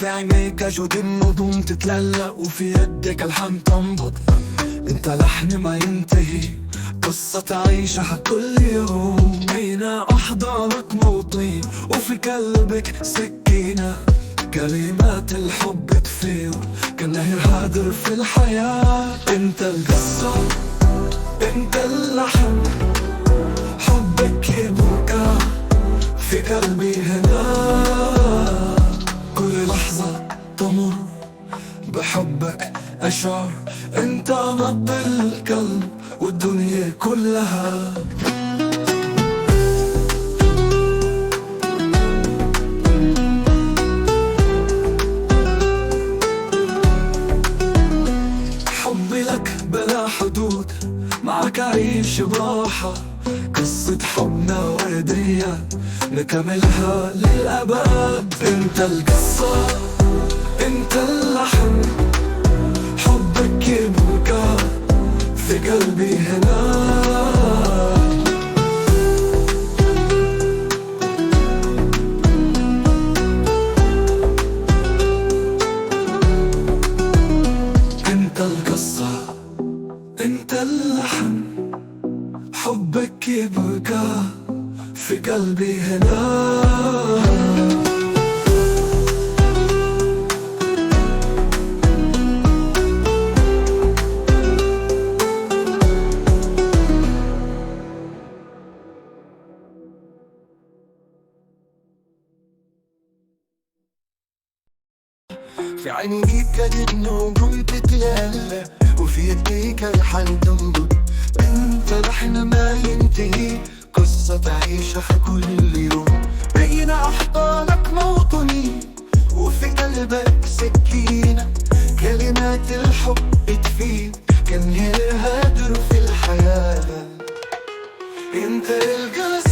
في عينيك جود النجوم تتلألأ وفي يدك الحن تنبض. انت لحن ما ينتهي، قصة تعيشها كل يوم. هنا أحضانك موطين وفي قلبك سكينة، كلمات الحب تفيض كالنهر هادر في الحياة. انت القصة، انت اللحن، حبك يبقى في قلبي هنا. كل لحظة تمر بحبك أشعر، انت نبض القلب والدنيا كلها. حبي لك بلا حدود، معك أعيش براحة. قصة حبنا وردية نكملها للأبد. انت القصة، انت اللحن، حبك يبقى في قلبي هنا. انت القصة، انت اللحن، حبك يبقى في قلبي هنا. في عينيك النجوم تتلألأ وفي يديك الحن تنبض. انت لحن ما ينتهي، قصة تعيشها كل يوم. بين أحضانك موطني وفي قلبك سكينة، كلمات الحب تفيد كالنهر هادر في الحياة. انت القصة